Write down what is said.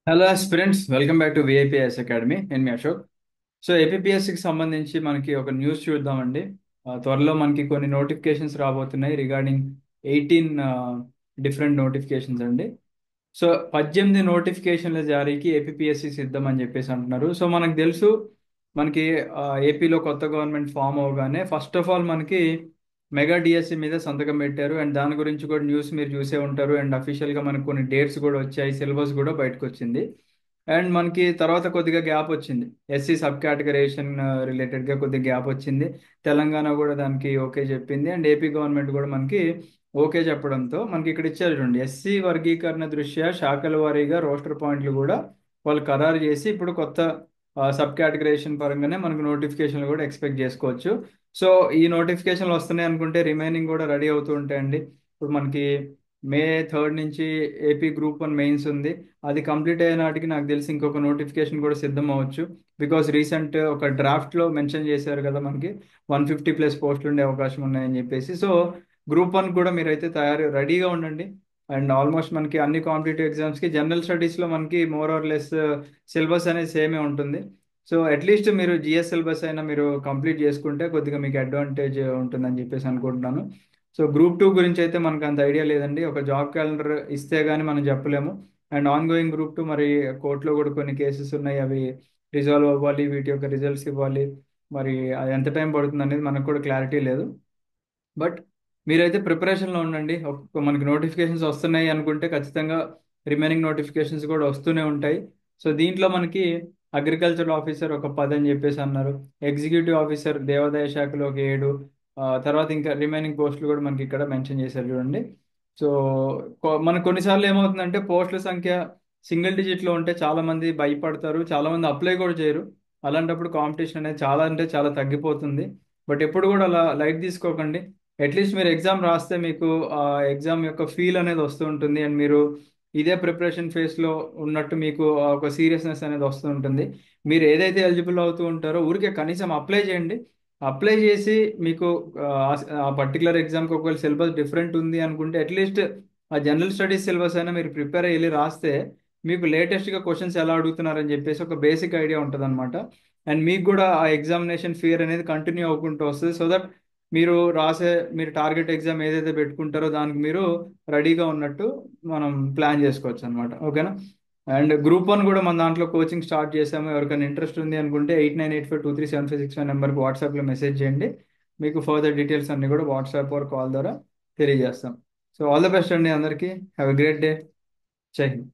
Hello friends, welcome back to VIPS academy. నేను మీ Ashok. So ఏపీఎస్సికి సంబంధించి మనకి ఒక న్యూస్ చూద్దామండి. త్వరలో మనకి కొన్ని నోటిఫికేషన్స్ రాబోతున్నాయి రిగార్డింగ్ 18 డిఫరెంట్ నోటిఫికేషన్స్ అండి. సో 18 నోటిఫికేషన్ల జారీకి ఏపీఎస్సి సిద్ధం అని చెప్పేసి అంటున్నారు. సో మనకు తెలుసు, మనకి ఏపీలో కొత్త గవర్నమెంట్ ఫామ్ అవగానే ఫస్ట్ ఆఫ్ ఆల్ మనకి మెగా డిఎస్సి మీద సంతకం పెట్టారు. అండ్ దాని గురించి కూడా న్యూస్ మీరు చూసే ఉంటారు. అండ్ అఫీషియల్గా మనకు కొన్ని డేట్స్ కూడా వచ్చాయి, సిలబస్ కూడా బయటకు వచ్చింది. అండ్ మనకి తర్వాత కొద్దిగా గ్యాప్ వచ్చింది, ఎస్సీ సబ్ కేటగరైజేషన్ రిలేటెడ్గా కొద్దిగా గ్యాప్ వచ్చింది. తెలంగాణ కూడా దానికి ఓకే చెప్పింది, అండ్ ఏపీ గవర్నమెంట్ కూడా మనకి ఓకే చెప్పడంతో మనకి ఇక్కడ ఇచ్చారు చూడండి, ఎస్సీ వర్గీకరణ దృష్ట్యా శాఖల వారీగా రోస్టర్ పాయింట్లు కూడా వాళ్ళు ఖరారు చేసి ఇప్పుడు కొత్త సబ్ కేటగరైజేషన్ పరంగానే మనకు నోటిఫికేషన్లు కూడా ఎక్స్పెక్ట్ చేసుకోవచ్చు. సో ఈ నోటిఫికేషన్లు వస్తున్నాయి అనుకుంటే రిమైనింగ్ కూడా రెడీ అవుతూ ఉంటాయండి. ఇప్పుడు మనకి మే 3 నుంచి ఏపీ గ్రూప్ 1 మెయిన్స్ ఉంది. అది కంప్లీట్ అయిన నాటికి నాకు తెలిసి ఇంకొక నోటిఫికేషన్ కూడా సిద్ధం అవ్వచ్చు. బికాస్ రీసెంట్ ఒక డ్రాఫ్ట్లో మెన్షన్ చేశారు కదా, మనకి 150+ పోస్టులు ఉండే అవకాశం ఉన్నాయని చెప్పేసి. సో గ్రూప్ 1 కూడా మీరైతే రెడీగా ఉండండి. అండ్ ఆల్మోస్ట్ మనకి అన్ని కాంపిటేటివ్ ఎగ్జామ్స్కి జనరల్ స్టడీస్లో మనకి మోర్ ఆర్ లెస్ సిలబస్ అనేది సేమే ఉంటుంది. సో అట్లీస్ట్ మీరు జిఎస్ సిలబస్ అయినా మీరు కంప్లీట్ చేసుకుంటే కొద్దిగా మీకు అడ్వాంటేజ్ ఉంటుందని చెప్పేసి అనుకుంటున్నాను. సో గ్రూప్ 2 గురించి అయితే మనకు అంత ఐడియా లేదండి. ఒక జాబ్ క్యాలెండర్ ఇస్తే గానీ మనం చెప్పలేము. అండ్ ఆన్ గోయింగ్ గ్రూప్ 2 మరి కోర్టులో కూడా కొన్ని కేసెస్ ఉన్నాయి, అవి రిజాల్వ్ అవ్వాలి, వీటి యొక్క రిజల్ట్స్ ఇవ్వాలి. మరి అది ఎంత టైం పడుతుంది అనేది మనకు కూడా క్లారిటీ లేదు. బట్ మీరైతే ప్రిపరేషన్లో ఉండండి. మనకి నోటిఫికేషన్స్ వస్తున్నాయి అనుకుంటే ఖచ్చితంగా రిమైనింగ్ నోటిఫికేషన్స్ కూడా వస్తూనే ఉంటాయి. సో దీంట్లో మనకి అగ్రికల్చరల్ ఆఫీసర్ ఒక 10 అని చెప్పేసి అన్నారు. ఎగ్జిక్యూటివ్ ఆఫీసర్ దేవాదాయ శాఖలో ఒక 7. తర్వాత ఇంకా రిమైనింగ్ పోస్టులు కూడా మనకి ఇక్కడ మెన్షన్ చేశారు చూడండి. సో మనకు కొన్నిసార్లు ఏమవుతుందంటే పోస్టుల సంఖ్య సింగిల్ డిజిట్లో ఉంటే చాలా మంది భయపడతారు, చాలా మంది అప్లై కూడా చేయరు. అలాంటప్పుడు కాంపిటీషన్ అనేది చాలా అంటే చాలా తగ్గిపోతుంది. బట్ ఎప్పుడు కూడా అలా లైట్ తీసుకోకండి. అట్లీస్ట్ మీరు ఎగ్జామ్ రాస్తే మీకు ఆ ఎగ్జామ్ యొక్క ఫీల్ అనేది వస్తూ ఉంటుంది. అండ్ మీరు ఇదే ప్రిపరేషన్ ఫేస్లో ఉన్నట్టు మీకు ఒక సీరియస్నెస్ అనేది వస్తూ ఉంటుంది. మీరు ఏదైతే ఎలిజిబుల్ అవుతూ ఉంటారో ఊరికే కనీసం అప్లై చేయండి. అప్లై చేసి మీకు ఆ ఆ పర్టికులర్ ఎగ్జామ్కి ఒకవేళ సిలబస్ డిఫరెంట్ ఉంది అనుకుంటే అట్లీస్ట్ ఆ జనరల్ స్టడీస్ సిలబస్ అయినా మీరు ప్రిపేర్ అయ్యి వెళ్ళి రాస్తే మీకు లేటెస్ట్గా క్వశ్చన్స్ ఎలా అడుగుతున్నారని చెప్పేసి ఒక బేసిక్ ఐడియా ఉంటుంది అనమాట. అండ్ మీకు కూడా ఆ ఎగ్జామినేషన్ ఫియర్ అనేది కంటిన్యూ అవ్వకుంటూ వస్తుంది. సో దట్ మీరు మీరు టార్గెట్ ఎగ్జామ్ ఏదైతే పెట్టుకుంటారో దానికి మీరు రెడీగా ఉన్నట్టు మనం ప్లాన్ చేసుకోవచ్చు అనమాట. ఓకేనా? అండ్ గ్రూప్ 1 కూడా మన దాంట్లో కోచింగ్ స్టార్ట్ చేసాము. ఎవరికైనా ఇంట్రెస్ట్ ఉంది అనుకుంటే 8985237565 నెంబర్కి వాట్సాప్లో మెసేజ్ చేయండి. మీకు ఫర్దర్ డీటెయిల్స్ అన్ని కూడా వాట్సాప్ ఆర్ కాల్ ద్వారా తెలియజేస్తాం. సో ఆల్ ద బెస్ట్ అండి అందరికీ. Have a great day. జై హింద్.